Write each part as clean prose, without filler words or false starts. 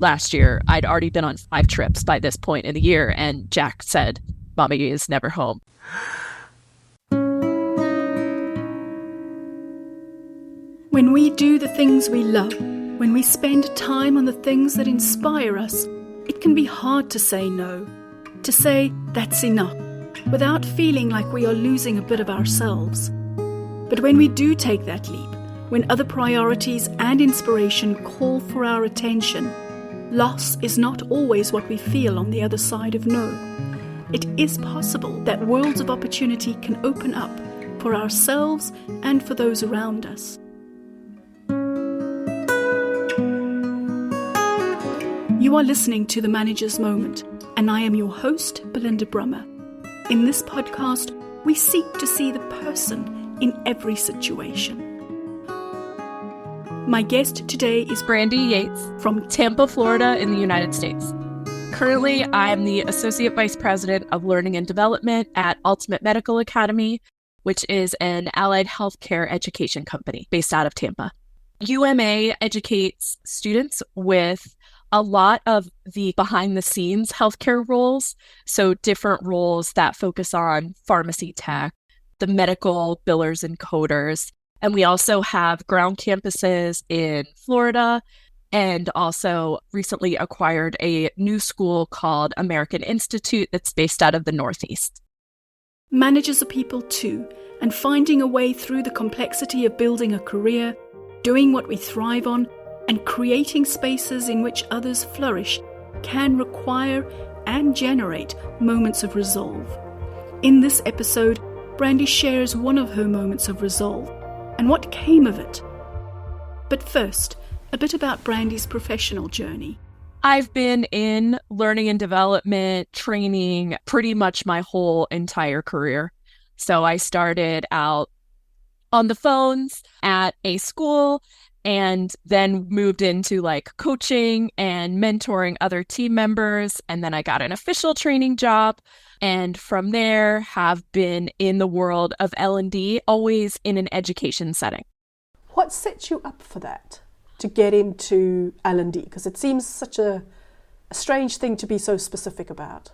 last year. I'd already been on 5 trips by this point in the year, and Jack said, "Mommy is never home." When we do the things we love, when we spend time on the things that inspire us, it can be hard to say no, to say that's enough, without feeling like we are losing a bit of ourselves. But when we do take that leap, when other priorities and inspiration call for our attention, loss is not always what we feel on the other side of no. It is possible that worlds of opportunity can open up for ourselves and for those around us. You are listening to The Manager's Moment, and I am your host, Belinda Brummer. In this podcast, we seek to see the person in every situation. My guest today is Brandi Yates from Tampa, Florida in the United States. Currently, I'm the Associate Vice President of Learning and Development at Ultimate Medical Academy, which is an allied healthcare education company based out of Tampa. UMA educates students with a lot of the behind-the-scenes healthcare roles, so different roles that focus on pharmacy tech, the medical billers and coders. And we also have ground campuses in Florida, and also recently acquired a new school called American Institute that's based out of the Northeast. Managers are people too, and finding a way through the complexity of building a career, doing what we thrive on, and creating spaces in which others flourish can require and generate moments of resolve. In this episode, Brandi shares one of her moments of resolve and what came of it. But first, a bit about Brandi's professional journey. I've been in learning and development training pretty much my whole entire career. So I started out on the phones at a school, and then moved into like coaching and mentoring other team members. And then I got an official training job. And from there have been in the world of L&D, always in an education setting. What set you up for that, to get into L&D? Because it seems such a strange thing to be so specific about.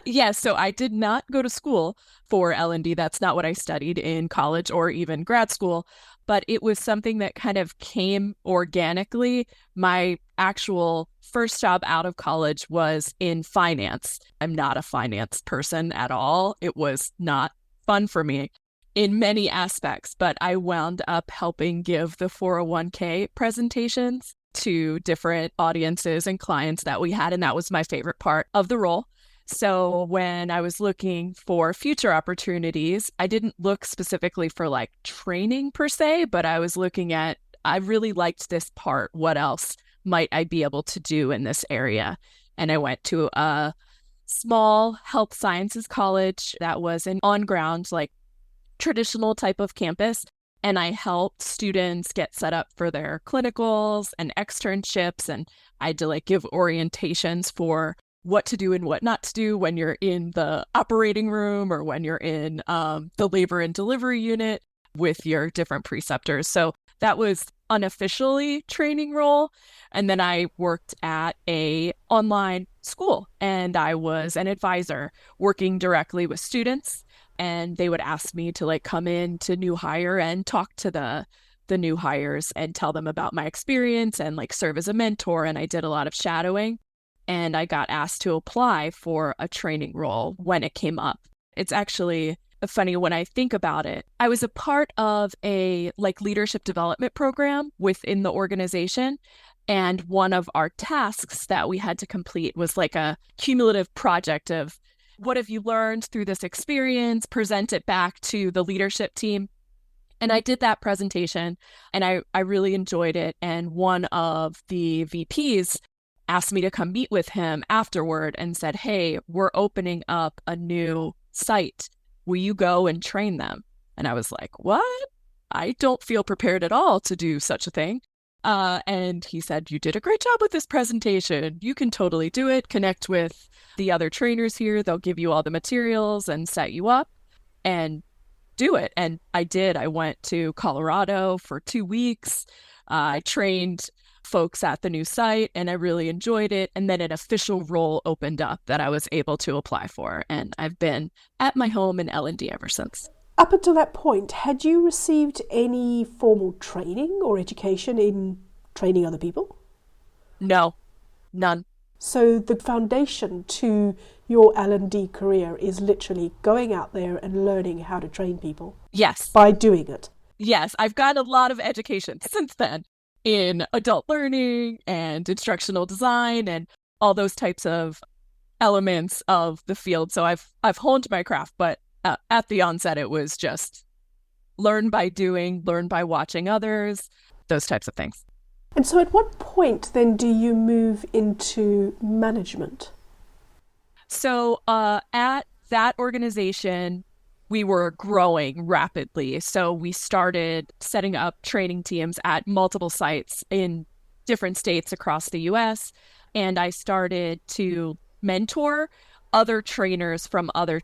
Yeah, so I did not go to school for L&D. That's not what I studied in college or even grad school. But it was something that kind of came organically. My actual first job out of college was in finance. I'm not a finance person at all. It was not fun for me in many aspects, but I wound up helping give the 401k presentations to different audiences and clients that we had, and that was my favorite part of the role. So when I was looking for future opportunities, I didn't look specifically for like training per se, but I was looking at, I really liked this part. What else might I be able to do in this area? And I went to a small health sciences college that was an on-ground, like traditional type of campus. And I helped students get set up for their clinicals and externships. And I had to like give orientations for what to do and what not to do when you're in the operating room or when you're in the labor and delivery unit with your different preceptors. So that was unofficially training role. And then I worked at a online school, and I was an advisor working directly with students. And they would ask me to like come in to new hire and talk to the new hires and tell them about my experience and like serve as a mentor. And I did a lot of shadowing. And I got asked to apply for a training role when it came up. It's actually funny when I think about it. I was a part of a like leadership development program within the organization. And one of our tasks that we had to complete was like a cumulative project of what have you learned through this experience, present it back to the leadership team. And I did that presentation, and I really enjoyed it. And one of the VPs asked me to come meet with him afterward and said, "Hey, we're opening up a new site. Will you go and train them?" And I was like, "What? I don't feel prepared at all to do such a thing." And he said, "You did a great job with this presentation. You can totally do it. Connect with the other trainers here. They'll give you all the materials and set you up and do it." And I did. I went to Colorado for 2 weeks. I trained folks at the new site, and I really enjoyed it. And then an official role opened up that I was able to apply for. And I've been at my home in L&D ever since. Up until that point, had you received any formal training or education in training other people? No, none. So the foundation to your L&D career is literally going out there and learning how to train people. Yes. By doing it. Yes, I've gotten a lot of education since then in adult learning and instructional design and all those types of elements of the field. So I've honed my craft, but at the onset, it was just learn by doing, learn by watching others, those types of things. And so at what point then do you move into management? So at that organization, we were growing rapidly. So we started setting up training teams at multiple sites in different states across the US. And I started to mentor other trainers from other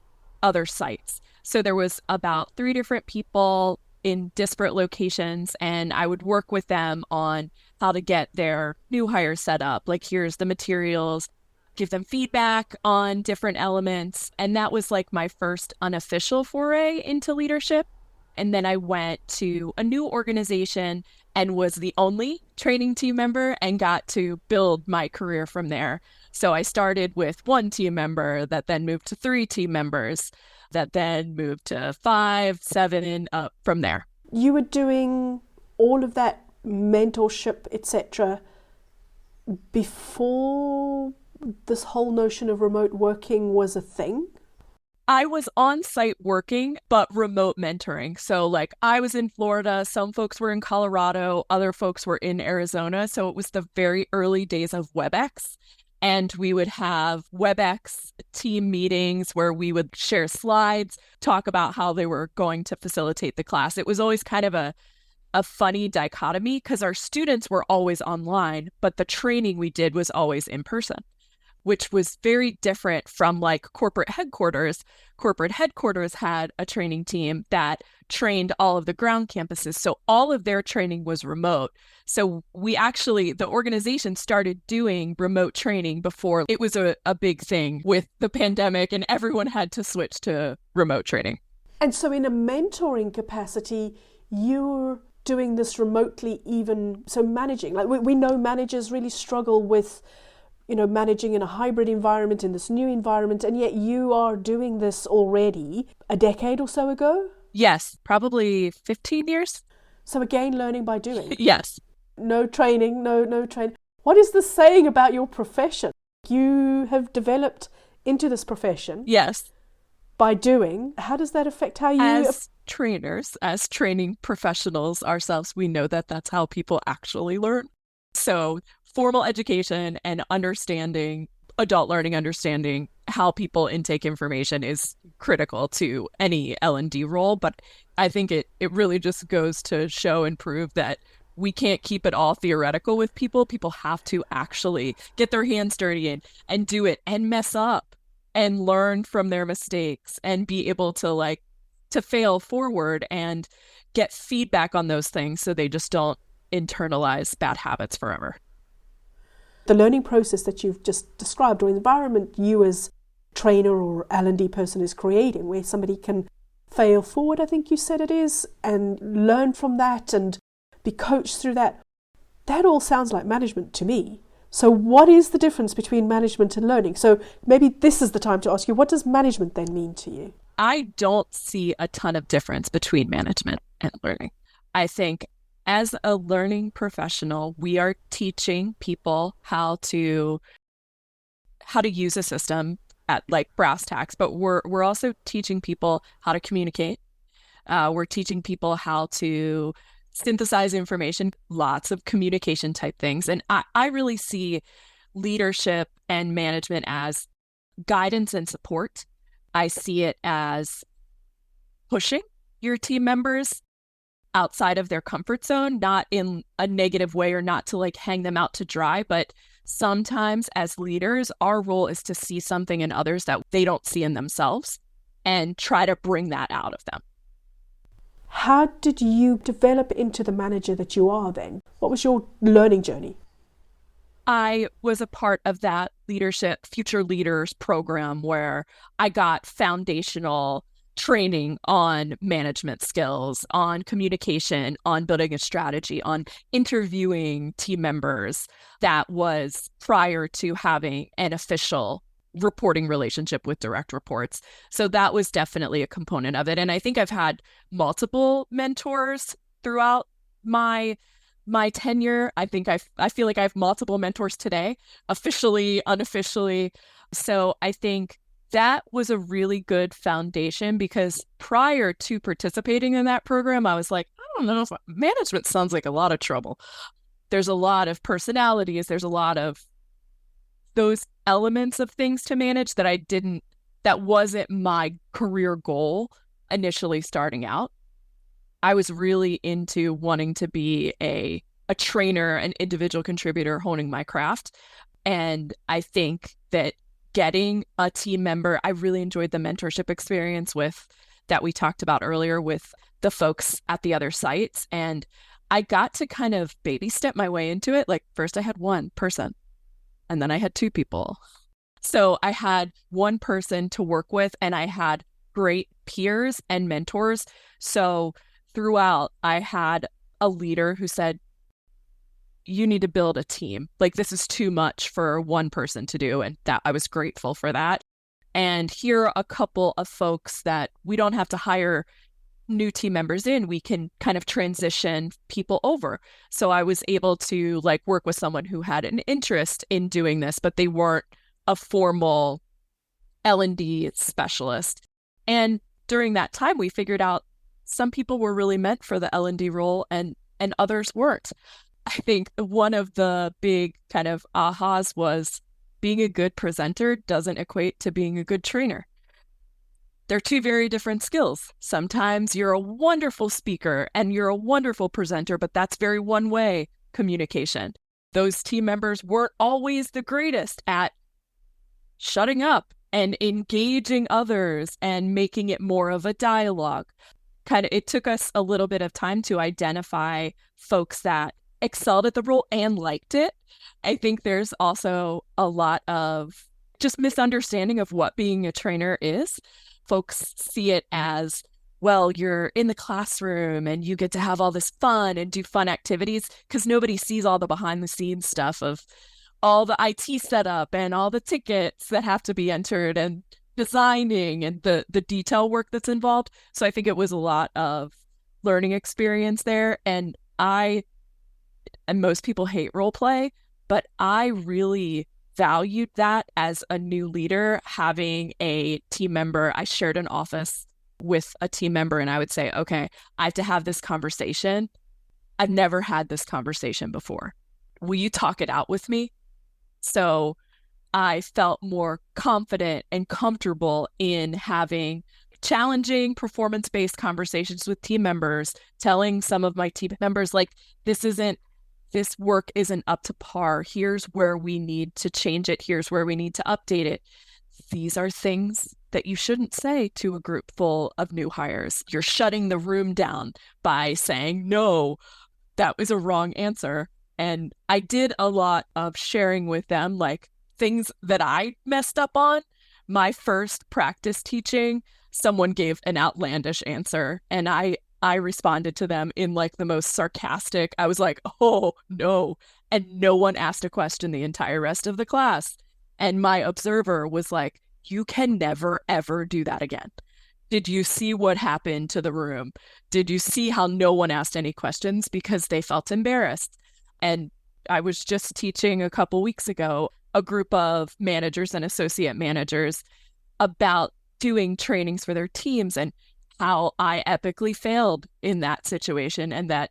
sites. So there was about 3 different people in disparate locations, and I would work with them on how to get their new hires set up. Like, here's the materials, give them feedback on different elements. And that was like my first unofficial foray into leadership. And then I went to a new organization and was the only training team member and got to build my career from there. So I started with 1 team member that then moved to 3 team members that then moved to 5, 7, and up from there. You were doing all of that mentorship, etc., before this whole notion of remote working was a thing? I was on site working, but remote mentoring. So like I was in Florida, some folks were in Colorado, other folks were in Arizona. So it was the very early days of WebEx. And we would have WebEx team meetings where we would share slides, talk about how they were going to facilitate the class. It was always kind of a funny dichotomy because our students were always online, but the training we did was always in person, which was very different from like corporate headquarters. Corporate headquarters had a training team that trained all of the ground campuses. So all of their training was remote. So the organization started doing remote training before it was a big thing with the pandemic and everyone had to switch to remote training. And so in a mentoring capacity, you're doing this remotely, even so managing. Like we know managers really struggle with managing in a hybrid environment, in this new environment, and yet you are doing this already a decade or so ago? Yes, probably 15 years. So again, learning by doing. Yes. No training, no training. What is this saying about your profession? You have developed into this profession. Yes. By doing. How does that affect how you... As trainers, as training professionals ourselves, we know that that's how people actually learn. So formal education and understanding, adult learning, understanding how people intake information is critical to any L&D role. But I think it really just goes to show and prove that we can't keep it all theoretical with people. People have to actually get their hands dirty and do it and mess up and learn from their mistakes and be able to fail forward and get feedback on those things so they just don't internalize bad habits forever. The learning process that you've just described, or environment you as trainer or L&D person is creating, where somebody can fail forward, I think you said it is, and learn from that and be coached through that. That all sounds like management to me. So what is the difference between management and learning? So maybe this is the time to ask you, what does management then mean to you? I don't see a ton of difference between management and learning. I think as a learning professional, we are teaching people how to use a system at like brass tacks, but we're also teaching people how to communicate. We're teaching people how to synthesize information, lots of communication type things. And I really see leadership and management as guidance and support. I see it as pushing your team members outside of their comfort zone, not in a negative way or not to like hang them out to dry, but sometimes as leaders, our role is to see something in others that they don't see in themselves and try to bring that out of them. How did you develop into the manager that you are then? What was your learning journey? I was a part of that leadership future leaders program where I got foundational training on management skills, on communication, on building a strategy, on interviewing team members. That was prior to having an official reporting relationship with direct reports. So that was definitely a component of it. And I think I've had multiple mentors throughout my tenure. I feel like I have multiple mentors today, officially, unofficially. So I think that was a really good foundation, because prior to participating in that program, I was like, I don't know if management sounds like a lot of trouble. There's a lot of personalities. There's a lot of those elements of things to manage that wasn't my career goal initially starting out. I was really into wanting to be a trainer, an individual contributor, honing my craft. And I think that getting a team member, I really enjoyed the mentorship experience that we talked about earlier with the folks at the other sites. And I got to kind of baby step my way into it. Like first I had one person and then I had two people. So I had one person to work with and I had great peers and mentors. So throughout, I had a leader who said, you need to build a team. Like this is too much for one person to do. And that I was grateful for that. And here are a couple of folks that we don't have to hire new team members in. We can kind of transition people over. So I was able to work with someone who had an interest in doing this, but they weren't a formal L&D specialist. And during that time, we figured out some people were really meant for the L&D role and others weren't. I think one of the big kind of ahas was being a good presenter doesn't equate to being a good trainer. They're two very different skills. Sometimes you're a wonderful speaker and you're a wonderful presenter, but that's very one-way communication. Those team members weren't always the greatest at shutting up and engaging others and making it more of a dialogue. It took us a little bit of time to identify folks that excelled at the role and liked it. I think there's also a lot of just misunderstanding of what being a trainer is. Folks see it as, well, you're in the classroom and you get to have all this fun and do fun activities, because nobody sees all the behind the scenes stuff of all the IT setup and all the tickets that have to be entered and designing and the detail work that's involved. So I think it was a lot of learning experience there. And most people hate role play, but I really valued that as a new leader, having a team member. I shared an office with a team member and I would say, okay, I have to have this conversation. I've never had this conversation before. Will you talk it out with me? So I felt more confident and comfortable in having challenging performance-based conversations with team members, telling some of my team members, this work isn't up to par. Here's where we need to change it. Here's where we need to update it. These are things that you shouldn't say to a group full of new hires. You're shutting the room down by saying, no, that was a wrong answer. And I did a lot of sharing with them, things that I messed up on. My first practice teaching, someone gave an outlandish answer and I responded to them in the most sarcastic. I was like, oh no. And no one asked a question the entire rest of the class. And my observer was like, you can never, ever do that again. Did you see what happened to the room? Did you see how no one asked any questions because they felt embarrassed? And I was just teaching a couple weeks ago a group of managers and associate managers about doing trainings for their teams and how I epically failed in that situation, and that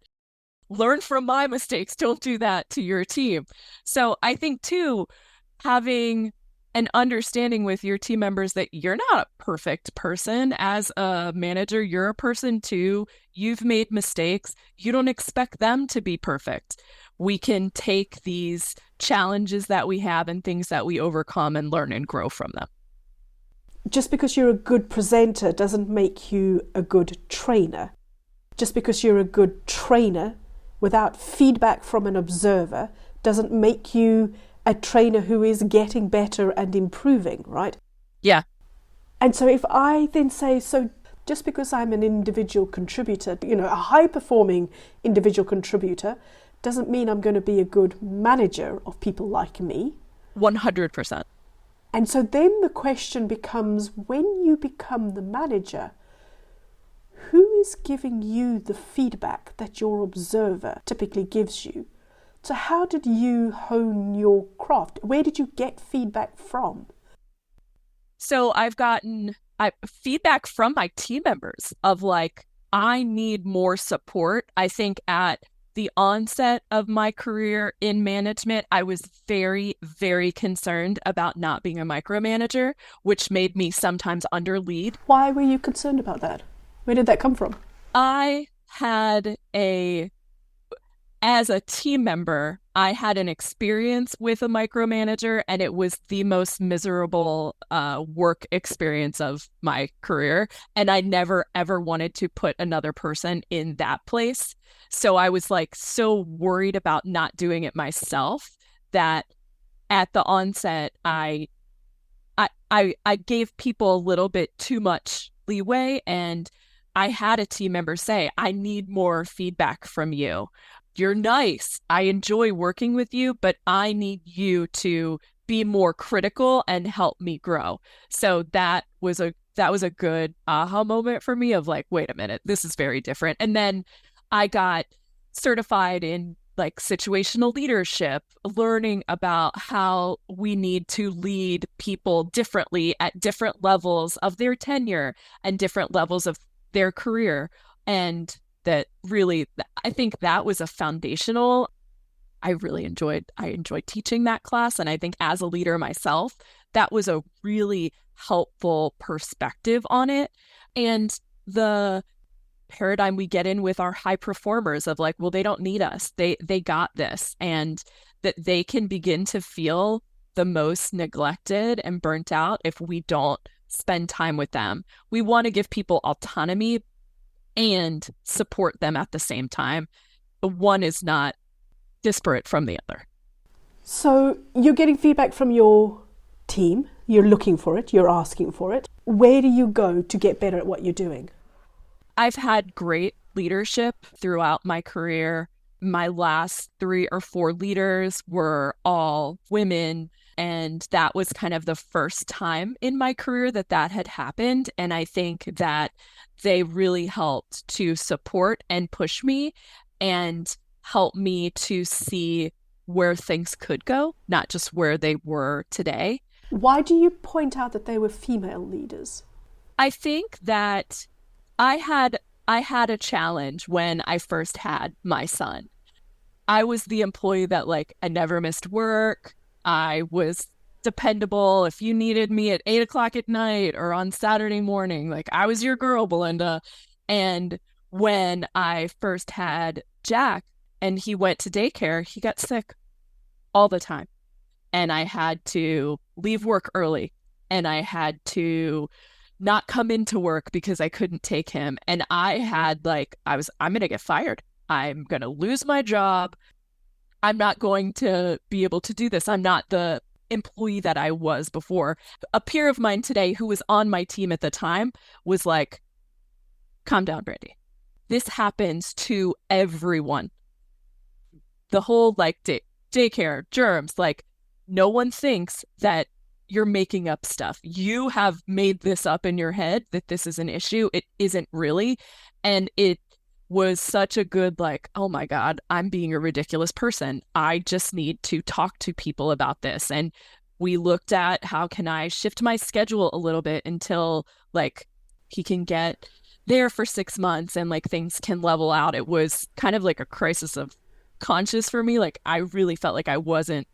learn from my mistakes. Don't do that to your team. So I think too, having an understanding with your team members that you're not a perfect person as a manager, you're a person too. You've made mistakes. You don't expect them to be perfect. We can take these challenges that we have and things that we overcome and learn and grow from them. Just because you're a good presenter doesn't make you a good trainer. Just because you're a good trainer without feedback from an observer doesn't make you a trainer who is getting better and improving, right? Yeah. And so if I then say, so just because I'm an individual contributor, a high-performing individual contributor, doesn't mean I'm going to be a good manager of people like me. 100%. And so then the question becomes, when you become the manager, who is giving you the feedback that your observer typically gives you? So how did you hone your craft? Where did you get feedback from? So I've gotten feedback from my team members of like, I need more support. I think at the onset of my career in management, I was very, very concerned about not being a micromanager, which made me sometimes underlead. Why were you concerned about that? Where did that come from? As a team member, I had an experience with a micromanager, and it was the most miserable work experience of my career. And I never, ever wanted to put another person in that place. So I was like so worried about not doing it myself that at the onset, I gave people a little bit too much leeway. And I had a team member say, I need more feedback from you. You're nice. I enjoy working with you, but I need you to be more critical and help me grow. So that was a good aha moment for me of like, wait a minute, this is very different. And then I got certified in like situational leadership, learning about how we need to lead people differently at different levels of their tenure and different levels of their career. And that really, I think that was a foundational. I enjoyed teaching that class. And I think as a leader myself, that was a really helpful perspective on it. And the paradigm we get in with our high performers of like, well, they don't need us. They got this. And that they can begin to feel the most neglected and burnt out if we don't spend time with them. We want to give people autonomy and support them at the same time. One is not disparate from the other. So you're getting feedback from your team, you're looking for it, you're asking for it. Where do you go to get better at what you're doing? I've had great leadership throughout my career. My last 3 or 4 leaders were all women. And that was kind of the first time in my career that had happened. And I think that they really helped to support and push me and help me to see where things could go, not just where they were today. Why do you point out that they were female leaders? I think that I had a challenge when I first had my son. I was the employee that like, I never missed work. I was dependable. If you needed me at 8:00 at night or on Saturday morning, like I was your girl, Belinda. And when I first had Jack and he went to daycare, he got sick all the time. And I had to leave work early and I had to not come into work because I couldn't take him. And I had like, I'm going to get fired. I'm going to lose my job. I'm not going to be able to do this. I'm not the employee that I was before. A peer of mine today who was on my team at the time was like, calm down, Brandi. This happens to everyone. The whole like daycare, germs, like no one thinks that you're making up stuff. You have made this up in your head that this is an issue. It isn't really. And it was such a good like, oh my God, I'm being a ridiculous person. I just need to talk to people about this. And we looked at how can I shift my schedule a little bit until like he can get there for 6 months and like things can level out. It was kind of like a crisis of conscience for me. Like I really felt like I wasn't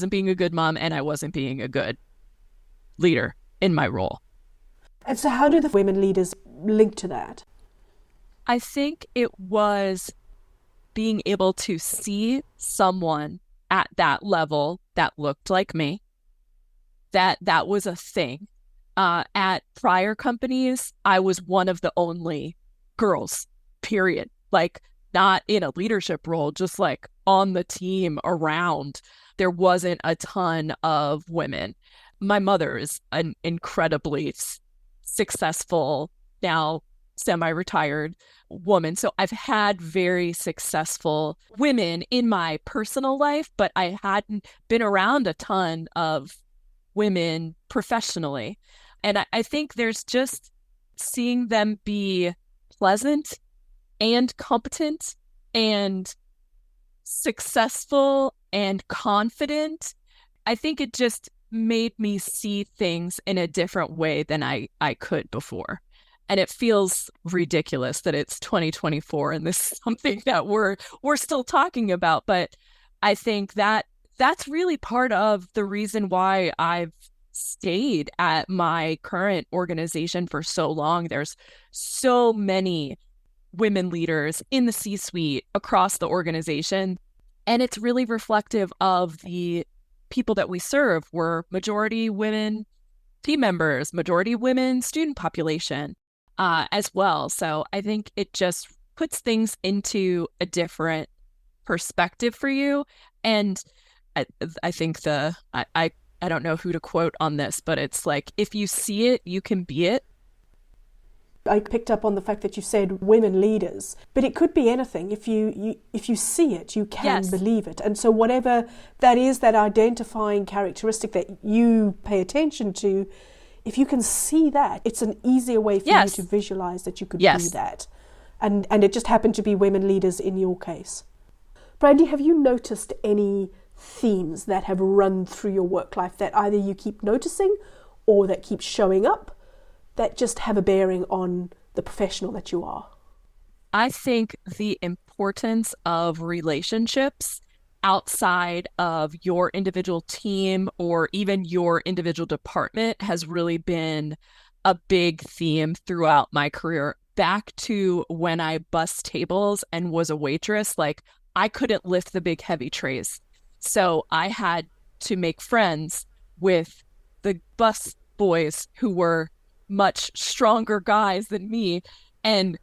being a good mom and I wasn't being a good leader in my role. And so how do the women leaders link to that? I think it was being able to see someone at that level that looked like me, that was a thing. At prior companies, I was one of the only girls, period. Like not in a leadership role, just like on the team around, there wasn't a ton of women. My mother is an incredibly successful, now semi-retired woman. So I've had very successful women in my personal life, but I hadn't been around a ton of women professionally. And I think there's just seeing them be pleasant and competent and successful and confident. I think it just made me see things in a different way than I could before. And it feels ridiculous that it's 2024 and this is something that we're still talking about. But I think that that's really part of the reason why I've stayed at my current organization for so long. There's so many women leaders in the C-suite across the organization. And it's really reflective of the people that we serve. We're majority women team members, majority women student population as well. So I think it just puts things into a different perspective for you. And I think I don't know who to quote on this, but it's like, if you see it, you can be it. I picked up on the fact that you said women leaders, but it could be anything. If you see it, you can believe it. And so whatever that is, that identifying characteristic that you pay attention to, if you can see that, it's an easier way for you to visualize that you could be that. And it just happened to be women leaders in your case. Brandi, have you noticed any themes that have run through your work life that either you keep noticing or that keep showing up that just have a bearing on the professional that you are? I think the importance of relationships outside of your individual team or even your individual department has really been a big theme throughout my career. Back to when I bussed tables and was a waitress, like I couldn't lift the big heavy trays. So I had to make friends with the bus boys who were much stronger guys than me and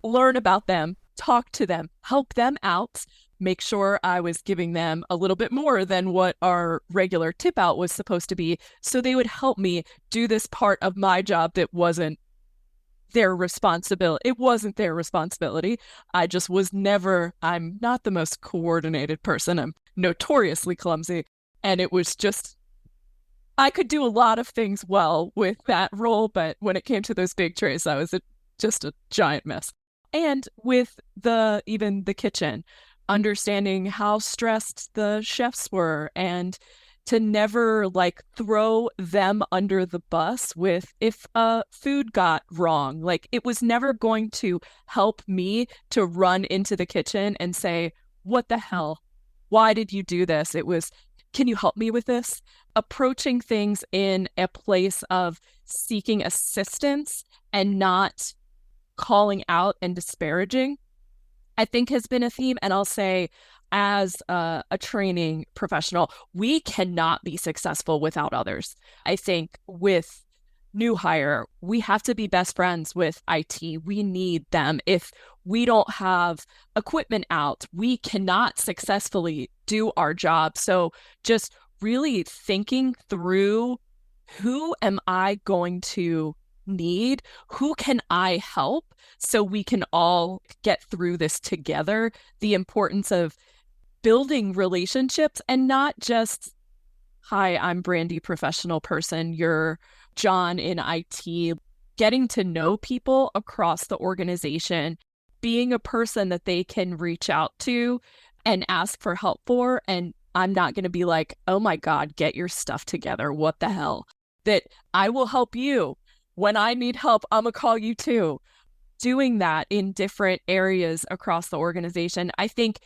learn about them, talk to them, help them out, make sure I was giving them a little bit more than what our regular tip out was supposed to be. So they would help me do this part of my job that wasn't their responsibility. It wasn't their responsibility. I just was never, I'm not the most coordinated person. I'm notoriously clumsy. And it was just, I could do a lot of things well with that role, but when it came to those big trays, I was just a giant mess. And with even the kitchen, understanding how stressed the chefs were and to never like throw them under the bus with if food got wrong. Like it was never going to help me to run into the kitchen and say, what the hell? Why did you do this? It was, can you help me with this? Approaching things in a place of seeking assistance and not calling out and disparaging, I think has been a theme. And I'll say, as a training professional, we cannot be successful without others. I think with new hire, we have to be best friends with IT. We need them. If we don't have equipment out, we cannot successfully do our job. So just really thinking through, who am I going to need? Who can I help so we can all get through this together? The importance of building relationships and not just, hi, I'm Brandi, professional person, you're John in IT. Getting to know people across the organization, being a person that they can reach out to and ask for help for. And I'm not going to be like, oh my God, get your stuff together. What the hell? That I will help you. When I need help, I'm going to call you too. Doing that in different areas across the organization, I think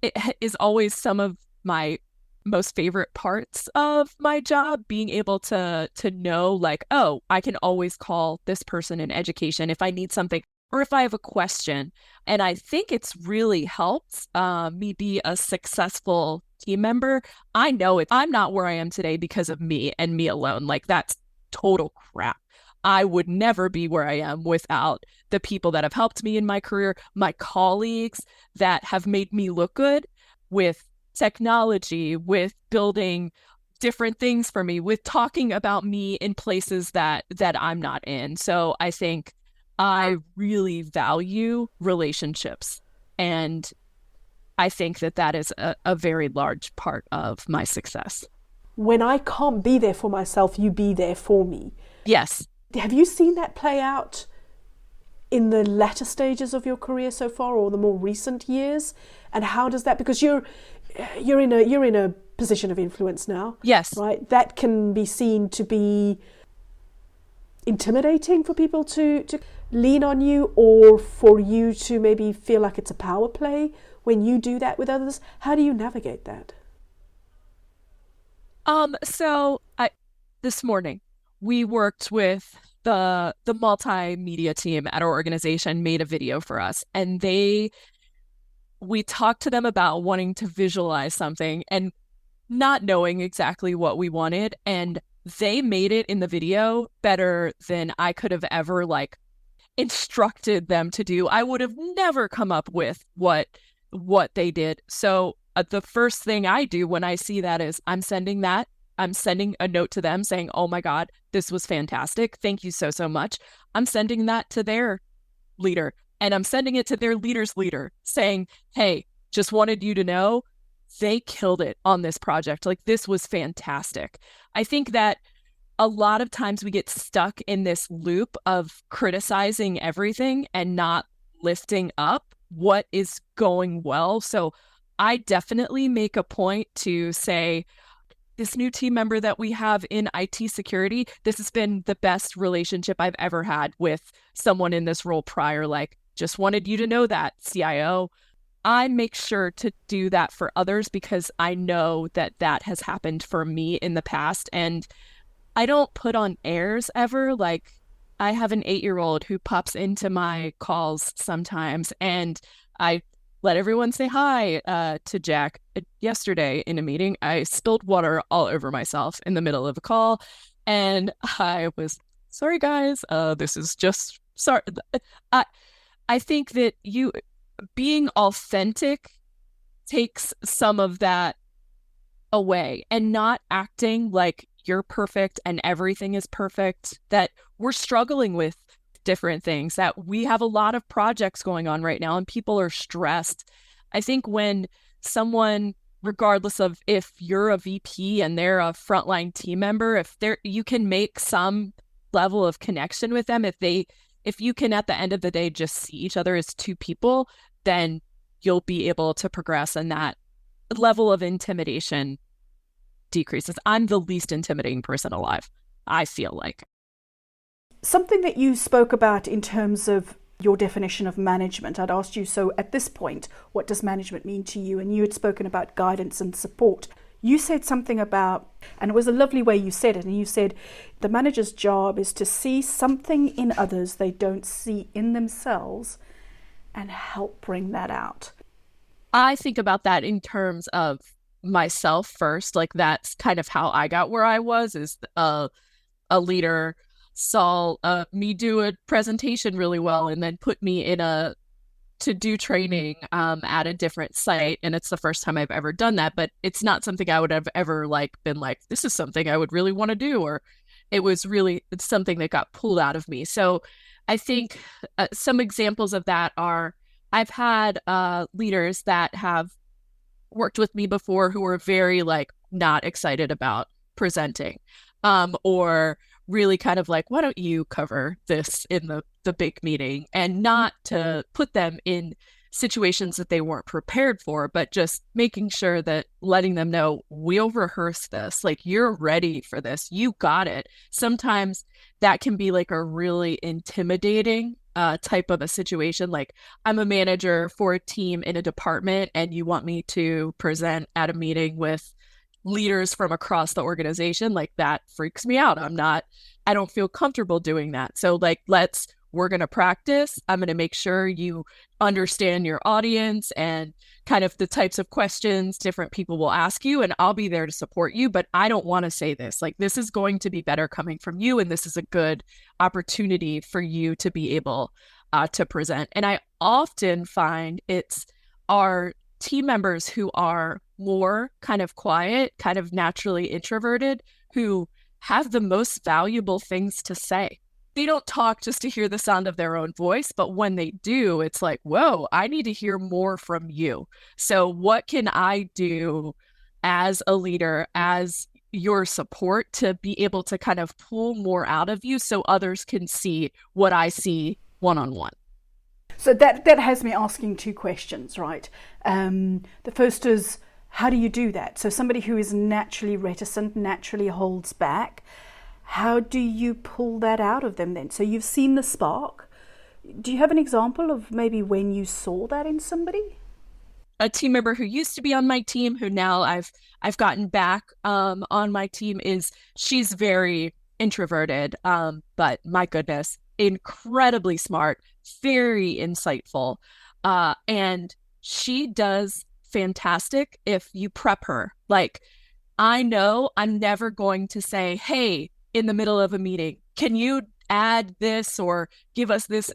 it is always some of my most favorite parts of my job, being able to know like, oh, I can always call this person in education if I need something or if I have a question. And I think it's really helped me be a successful team member. I know I'm not where I am today because of me and me alone. Like that's total crap. I would never be where I am without the people that have helped me in my career, my colleagues that have made me look good with technology, with building different things for me, with talking about me in places that I'm not in. So I think I really value relationships, and I think that is a very large part of my success. When I can't be there for myself, you be there for me. Yes. Have you seen that play out in the latter stages of your career so far, or the more recent years? And how does that, because you're in a position of influence now. Yes. Right? That can be seen to be intimidating for people to lean on you, or for you to maybe feel like it's a power play when you do that with others. How do you navigate that? So this morning we worked with the multimedia team at our organization, made a video for us, and we talked to them about wanting to visualize something and not knowing exactly what we wanted, and they made it in the video better than I could have ever instructed them to do. I would have never come up with what they did. So the first thing I do when I see that is I'm sending a note to them saying, oh my God, this was fantastic. Thank you so, so much. I'm sending that to their leader, and I'm sending it to their leader's leader saying, hey, just wanted you to know they killed it on this project. This was fantastic. I think that a lot of times we get stuck in this loop of criticizing everything and not lifting up what is going well. So I definitely make a point to say, this new team member that we have in IT security, this has been the best relationship I've ever had with someone in this role prior. Just wanted you to know that, CIO. I make sure to do that for others because I know that has happened for me in the past. And I don't put on airs ever. I have an 8-year-old who pops into my calls sometimes, and I let everyone say hi to Jack. Yesterday in a meeting, I spilled water all over myself in the middle of a call, and I was, sorry guys, this is just, sorry. I think that being authentic takes some of that away, and not acting like you're perfect and everything is perfect, that we're struggling with different things, that we have a lot of projects going on right now and people are stressed. I think when someone, regardless of if you're a VP and they're a frontline team member, you can make some level of connection with them. If you can, at the end of the day, just see each other as two people, then you'll be able to progress, and that level of intimidation decreases. I'm the least intimidating person alive, I feel like. Something that you spoke about in terms of your definition of management, I'd asked you, so at this point, what does management mean to you? And you had spoken about guidance and support. You said something about, and it was a lovely way you said it, and you said the manager's job is to see something in others they don't see in themselves and help bring that out. I think about that in terms of myself first. That's kind of how I got where I was, is a leader saw me do a presentation really well and then put me in to do training at a different site. And it's the first time I've ever done that, but it's not something I would have ever been this is something I would really want to do, or it's something that got pulled out of me. So I think some examples of that are, I've had leaders that have worked with me before who were very not excited about presenting, or really kind of why don't you cover this in the big meeting, and not to put them in situations that they weren't prepared for, but just making sure that letting them know, we'll rehearse this, you're ready for this, you got it. Sometimes that can be a really intimidating type of a situation. I'm a manager for a team in a department and you want me to present at a meeting with leaders from across the organization, that freaks me out. I don't feel comfortable doing that. So let's we're going to practice. I'm going to make sure you understand your audience and kind of the types of questions different people will ask you, and I'll be there to support you. But I don't want to say this. Like, this is going to be better coming from you, and this is a good opportunity for you to be able to present. And I often find it's our team members who are more kind of quiet, kind of naturally introverted, who have the most valuable things to say. They don't talk just to hear the sound of their own voice, but when they do, it's like, whoa, I need to hear more from you. So what can I do as a leader, as your support, to be able to kind of pull more out of you so others can see what I see one-on-one? So that has me asking two questions, right? The first is, how do you do that? So somebody who is naturally reticent, naturally holds back, how do you pull that out of them then? So you've seen the spark. Do you have an example of maybe when you saw that in somebody? A team member who used to be on my team, who now I've gotten back on my team, she's very introverted, but my goodness, incredibly smart, very insightful, and she does fantastic if you prep her. Like, I know I'm never going to say, hey, in the middle of a meeting, can you add this or give us this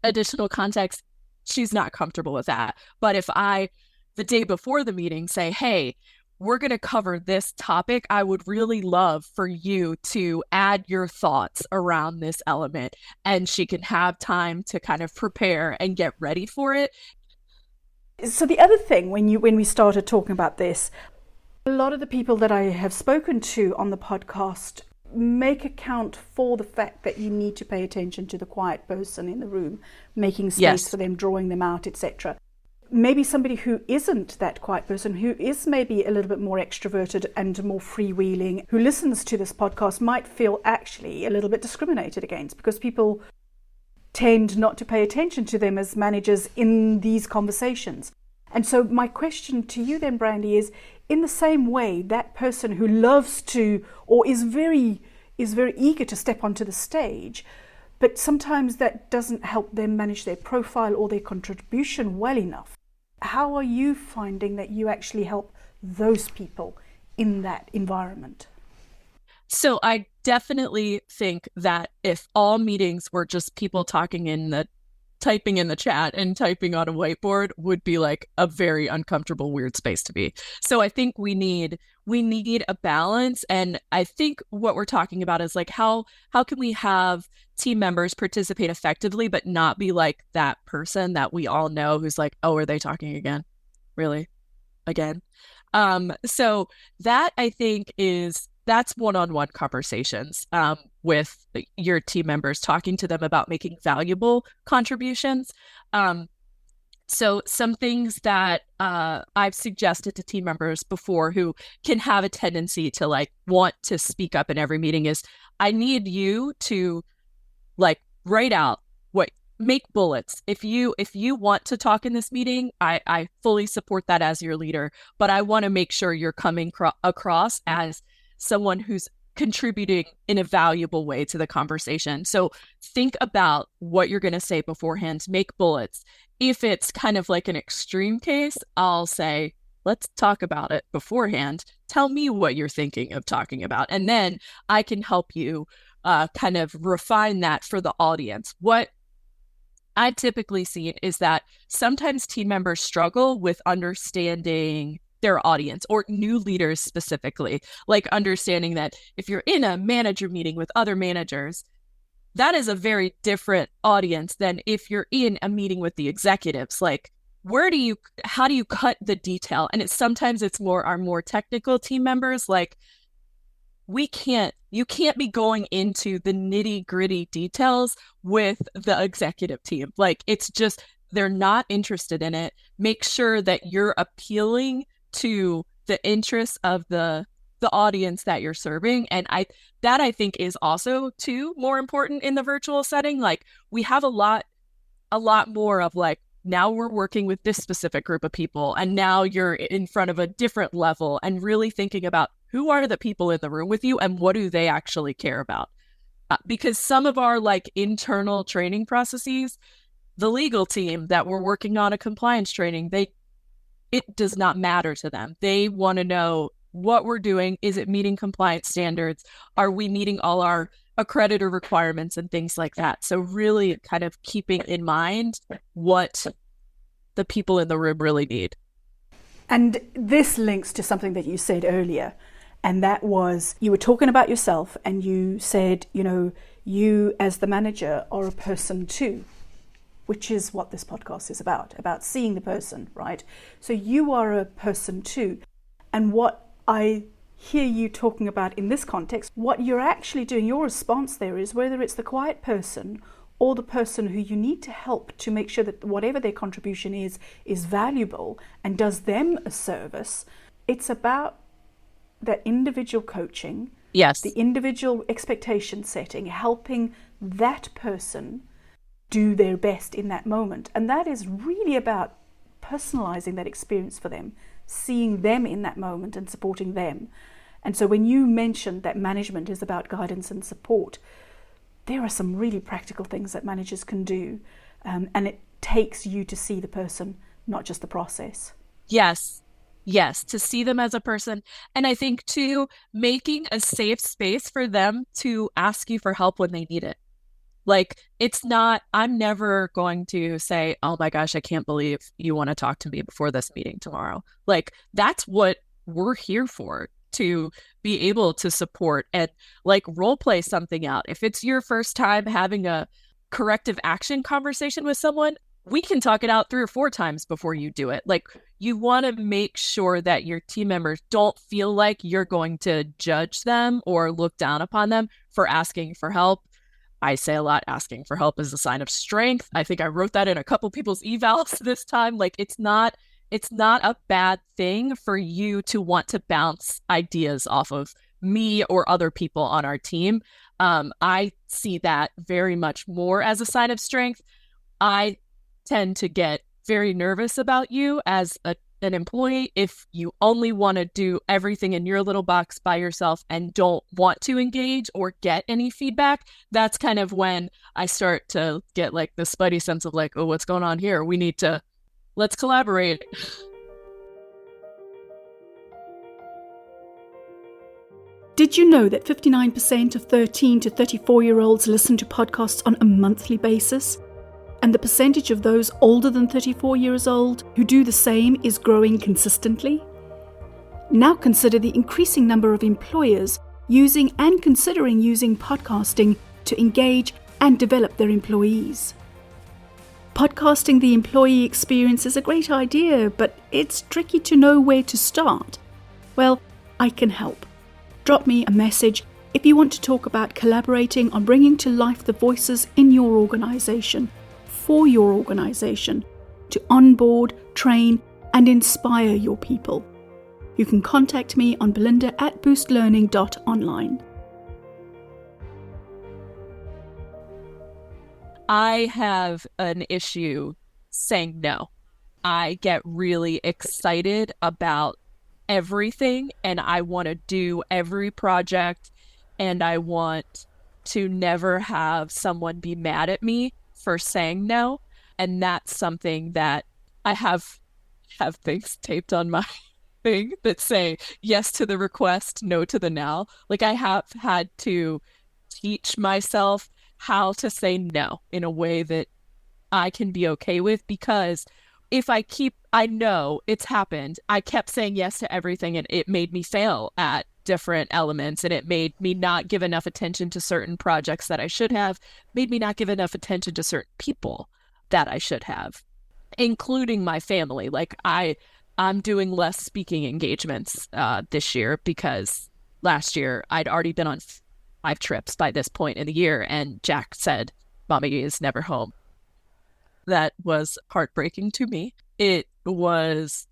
additional context? She's not comfortable with that. But if I, the day before the meeting, say, hey, we're going to cover this topic, I would really love for you to add your thoughts around this element, and she can have time to kind of prepare and get ready for it. So the other thing, when we started talking about this, a lot of the people that I have spoken to on the podcast make account for the fact that you need to pay attention to the quiet person in the room, making space for them, drawing them out, etc. Maybe somebody who isn't that quiet person, who is maybe a little bit more extroverted and more freewheeling, who listens to this podcast, might feel actually a little bit discriminated against, because people tend not to pay attention to them as managers in these conversations. And so my question to you then, Brandi, is, in the same way, that person who loves to, or is very eager to step onto the stage, but sometimes that doesn't help them manage their profile or their contribution well enough, how are you finding that you actually help those people in that environment? So I definitely think that if all meetings were just people typing in the chat and typing on a whiteboard, would be like a very uncomfortable, weird space to be. So I think we need a balance. And I think what we're talking about is like, how can we have team members participate effectively, but not be like that person that we all know who's like, oh, are they talking again? Really? Again? So that, I think, that's one-on-one conversations with your team members, talking to them about making valuable contributions. So some things that I've suggested to team members before who can have a tendency to like want to speak up in every meeting is, I need you to like write out make bullets. If you want to talk in this meeting, I fully support that as your leader, but I want to make sure you're coming across as someone who's contributing in a valuable way to the conversation. So think about what you're going to say beforehand, make bullets. If it's kind of like an extreme case, I'll say, let's talk about it beforehand. Tell me what you're thinking of talking about. And then I can help you kind of refine that for the audience. What I typically see is that sometimes team members struggle with understanding their audience, or new leaders specifically, like understanding that if you're in a manager meeting with other managers, that is a very different audience than if you're in a meeting with the executives. Like, how do you cut the detail? And sometimes it's our more technical team members. Like, you can't be going into the nitty gritty details with the executive team. Like, it's just, they're not interested in it. Make sure that you're appealing to the interests of the audience that you're serving. And I think is also too more important in the virtual setting. Like, we have a lot more of like, now we're working with this specific group of people, and now you're in front of a different level, and really thinking about who are the people in the room with you and what do they actually care about. Because some of our like internal training processes, the legal team that we're working on a compliance training, it does not matter to them. They want to know what we're doing. Is it meeting compliance standards? Are we meeting all our accreditor requirements and things like that? So really kind of keeping in mind what the people in the room really need. And this links to something that you said earlier, and that was you were talking about yourself and you said, you as the manager are a person too, which is what this podcast is about seeing the person, right? So you are a person too. And what I hear you talking about in this context, what you're actually doing, your response there is whether it's the quiet person or the person who you need to help to make sure that whatever their contribution is valuable and does them a service. It's about that individual coaching, yes, the individual expectation setting, helping that person do their best in that moment. And that is really about personalizing that experience for them, seeing them in that moment and supporting them. And so when you mentioned that management is about guidance and support, there are some really practical things that managers can do. And it takes you to see the person, not just the process. Yes, to see them as a person. And I think too, making a safe space for them to ask you for help when they need it. Like, I'm never going to say, oh my gosh, I can't believe you want to talk to me before this meeting tomorrow. Like, that's what we're here for, to be able to support and like role play something out. If it's your first time having a corrective action conversation with someone, we can talk it out 3 or 4 times before you do it. Like, you want to make sure that your team members don't feel like you're going to judge them or look down upon them for asking for help. I say a lot, asking for help is a sign of strength. I think I wrote that in a couple people's evals this time. Like, it's not a bad thing for you to want to bounce ideas off of me or other people on our team. I see that very much more as a sign of strength. I tend to get very nervous about you as an employee if you only want to do everything in your little box by yourself and don't want to engage or get any feedback. That's kind of when I start to get like the spidey sense of like, oh, what's going on here? Let's collaborate. Did you know that 59% of 13 to 34-year-olds listen to podcasts on a monthly basis? And the percentage of those older than 34 years old who do the same is growing consistently? Now consider the increasing number of employers using and considering using podcasting to engage and develop their employees. Podcasting the employee experience is a great idea, but it's tricky to know where to start. Well, I can help. Drop me a message if you want to talk about collaborating on bringing to life the voices in your organization, for your organization, to onboard, train, and inspire your people. You can contact me on belinda@boostlearning.online. I have an issue saying no. I get really excited about everything and I want to do every project and I want to never have someone be mad at me for saying no. And that's something that I have things taped on my thing that say yes to the request, no to the now. Like, I have had to teach myself how to say no in a way that I can be okay with, because if I know it's happened. I kept saying yes to everything and it made me fail at different elements and it made me not give enough attention to certain projects that I should have, made me not give enough attention to certain people that I should have, including my family. Like, I'm doing less speaking engagements this year because last year I'd already been on 5 trips by this point in the year, and Jack said, "Mommy is never home." That was heartbreaking to me. It was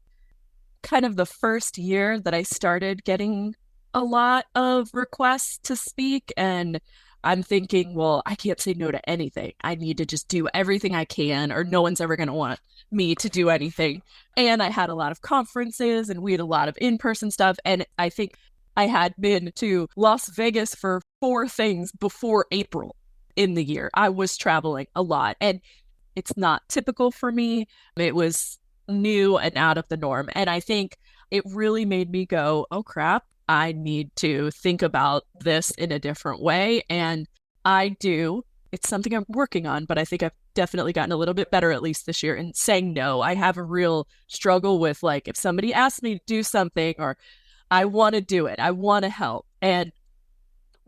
kind of the first year that I started getting a lot of requests to speak, and I'm thinking, well, I can't say no to anything. I need to just do everything I can, or no one's ever going to want me to do anything. And I had a lot of conferences and we had a lot of in-person stuff. And I think I had been to Las Vegas for 4 things before April in the year. I was traveling a lot, and it's not typical for me. It was new and out of the norm. And I think it really made me go, oh crap, I need to think about this in a different way. And I do. It's something I'm working on, but I think I've definitely gotten a little bit better, at least this year, in saying no. I have a real struggle with, like, if somebody asks me to do something, or I want to do it, I want to help. And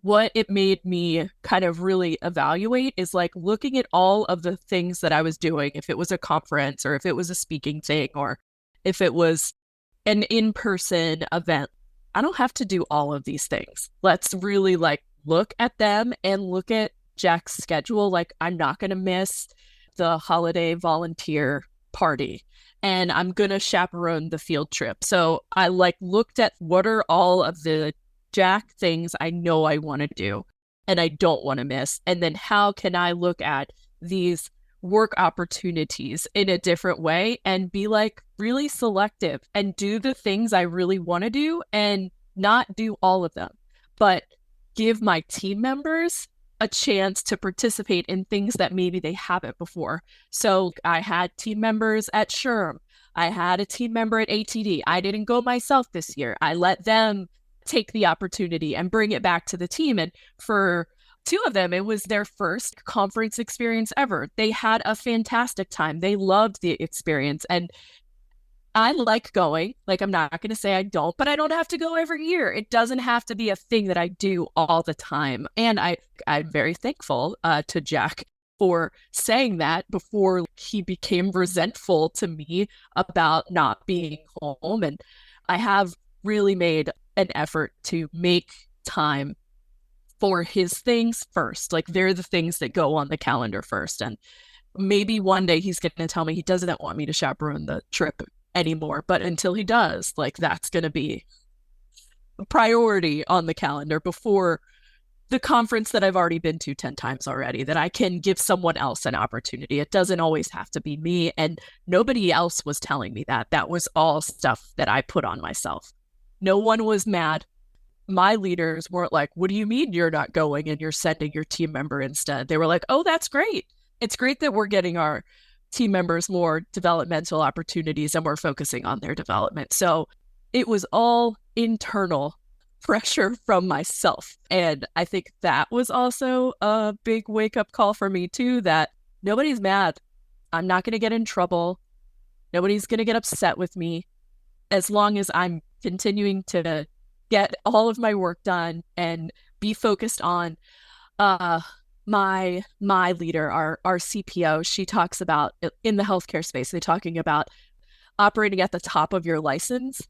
what it made me kind of really evaluate is like looking at all of the things that I was doing, if it was a conference or if it was a speaking thing or if it was an in-person event. I don't have to do all of these things. Let's really like look at them and look at Jack's schedule. Like, I'm not going to miss the holiday volunteer party, and I'm going to chaperone the field trip. So I like looked at what are all of the Jack things I know I want to do and I don't want to miss. And then how can I look at these work opportunities in a different way and be like really selective and do the things I really want to do and not do all of them, but give my team members a chance to participate in things that maybe they haven't before. So I had team members at SHRM. I had a team member at ATD. I didn't go myself this year. I let them take the opportunity and bring it back to the team. And for 2 of them, it was their first conference experience ever. They had a fantastic time. They loved the experience. And I like going. Like, I'm not going to say I don't, but I don't have to go every year. It doesn't have to be a thing that I do all the time. And I'm very thankful to Jack for saying that before he became resentful to me about not being home. And I have really made an effort to make time for his things first. Like, they're the things that go on the calendar first. And maybe one day he's going to tell me he doesn't want me to chaperone the trip anymore. But until he does, like, that's going to be a priority on the calendar before the conference that I've already been to 10 times already, that I can give someone else an opportunity. It doesn't always have to be me. And nobody else was telling me that. That was all stuff that I put on myself. No one was mad. My leaders weren't like, what do you mean you're not going and you're sending your team member instead? They were like, oh, that's great. It's great that we're getting our team members more developmental opportunities and we're focusing on their development. So it was all internal pressure from myself. And I think that was also a big wake-up call for me too, that nobody's mad. I'm not going to get in trouble. Nobody's going to get upset with me as long as I'm continuing to get all of my work done and be focused on my leader, our CPO. She talks about, in the healthcare space, they're talking about operating at the top of your license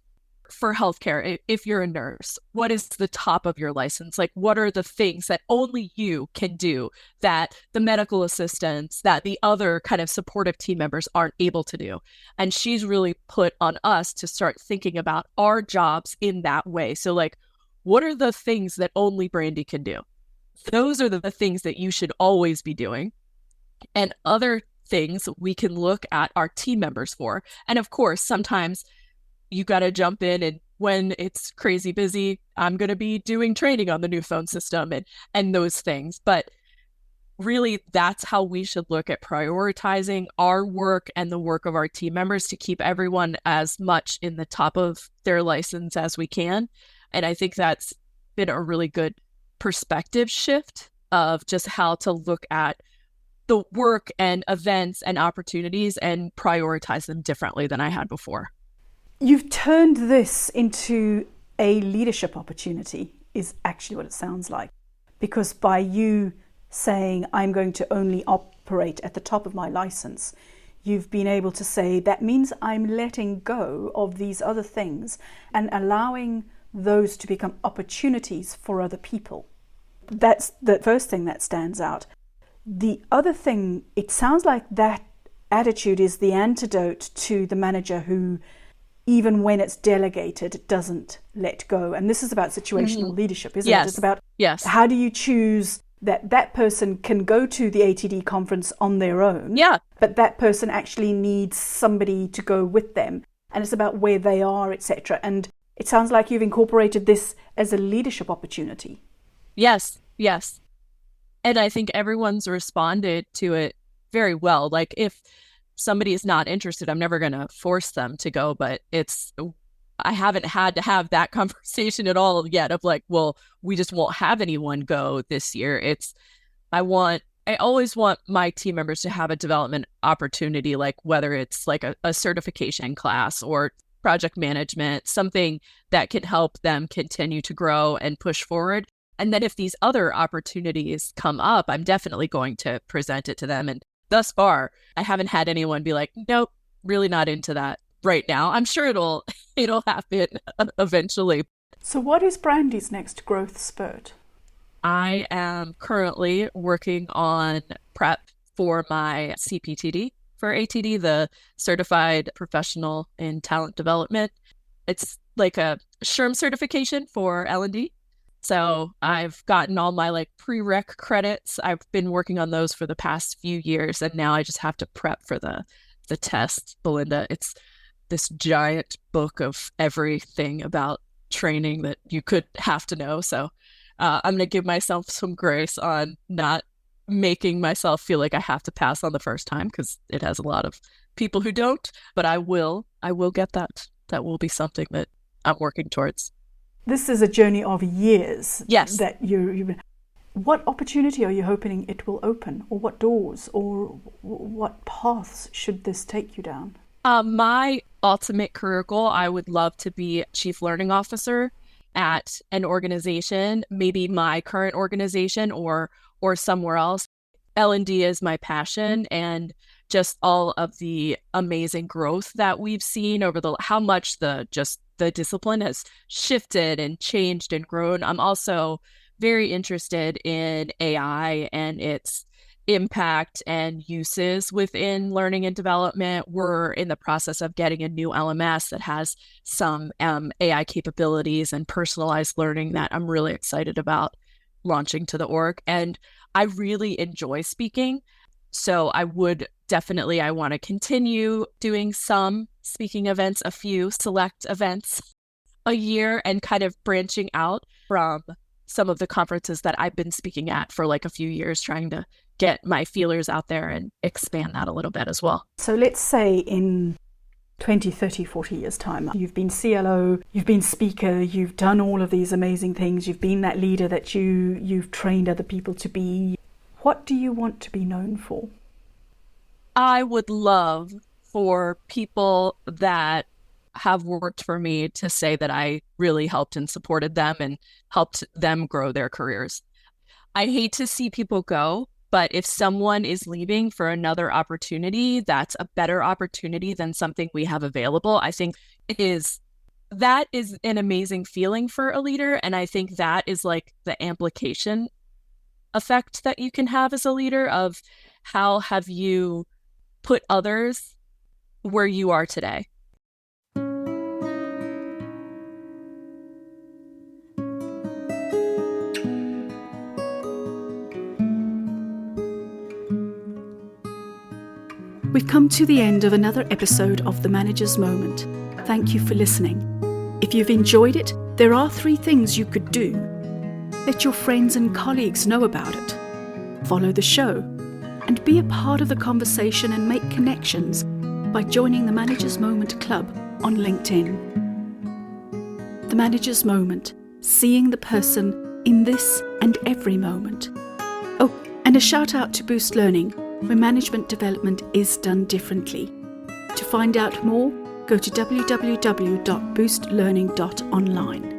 for healthcare. If you're a nurse, what is the top of your license? Like, what are the things that only you can do that the medical assistants, that the other kind of supportive team members aren't able to do? And she's really put on us to start thinking about our jobs in that way. So like, what are the things that only Brandi can do? Those are the things that you should always be doing. And other things we can look at our team members for. And of course, sometimes you got to jump in, and when it's crazy busy, I'm going to be doing training on the new phone system and those things. But really, that's how we should look at prioritizing our work and the work of our team members to keep everyone as much in the top of their license as we can. And I think that's been a really good perspective shift of just how to look at the work and events and opportunities and prioritize them differently than I had before. You've turned this into a leadership opportunity, is actually what it sounds like. Because by you saying, I'm going to only operate at the top of my license, you've been able to say, that means I'm letting go of these other things and allowing those to become opportunities for other people. That's the first thing that stands out. The other thing, it sounds like that attitude is the antidote to the manager who, even when it's delegated, doesn't let go. And this is about situational leadership, isn't it? It's about how do you choose that person can go to the ATD conference on their own, but that person actually needs somebody to go with them. And it's about where they are, etc. And it sounds like you've incorporated this as a leadership opportunity. Yes, Yes. And I think everyone's responded to it very well. Like if somebody is not interested, I'm never going to force them to go, but I haven't had to have that conversation at all yet of like, well, we just won't have anyone go this year. I always want my team members to have a development opportunity, like whether it's like a certification class or project management, something that can help them continue to grow and push forward. And then if these other opportunities come up, I'm definitely going to present it to them. And thus far, I haven't had anyone be like, nope, really not into that right now. I'm sure it'll happen eventually. So what is Brandi's next growth spurt? I am currently working on prep for my CPTD for ATD, the Certified Professional in Talent Development. It's like a SHRM certification for L&D. So I've gotten all my like prereq credits. I've been working on those for the past few years, and now I just have to prep for the test, Belinda. It's this giant book of everything about training that you could have to know. So I'm going to give myself some grace on not making myself feel like I have to pass on the first time, because it has a lot of people who don't, but I will get that. That will be something that I'm working towards. This is a journey of years. Yes. That what opportunity are you hoping it will open, or what doors, or what paths should this take you down? My ultimate career goal, I would love to be Chief Learning Officer at an organization, maybe my current organization or somewhere else. L&D is my passion, and just all of the amazing growth that we've seen over how much the discipline has shifted and changed and grown. I'm also very interested in AI and its impact and uses within learning and development. We're in the process of getting a new LMS that has some AI capabilities and personalized learning that I'm really excited about launching to the org. And I really enjoy speaking. So I want to continue doing some speaking events, a few select events a year, and kind of branching out from some of the conferences that I've been speaking at for like a few years, trying to get my feelers out there and expand that a little bit as well. So let's say in 20, 30, 40 years' time, you've been CLO, you've been speaker, you've done all of these amazing things, you've been that leader that you've trained other people to be. What do you want to be known for? I would love for people that have worked for me to say that I really helped and supported them and helped them grow their careers. I hate to see people go, but if someone is leaving for another opportunity, that's a better opportunity than something we have available. I think that is an amazing feeling for a leader. And I think that is like the amplification effect that you can have as a leader of how have you put others where you are today. We've come to the end of another episode of The Manager's Moment. Thank you for listening. If you've enjoyed it, there are 3 things you could do. Let your friends and colleagues know about it. Follow the show and be a part of the conversation and make connections by joining the Manager's Moment Club on LinkedIn. The Manager's Moment, seeing the person in this and every moment. Oh, and a shout out to Boost Learning, where management development is done differently. To find out more, go to www.boostlearning.online.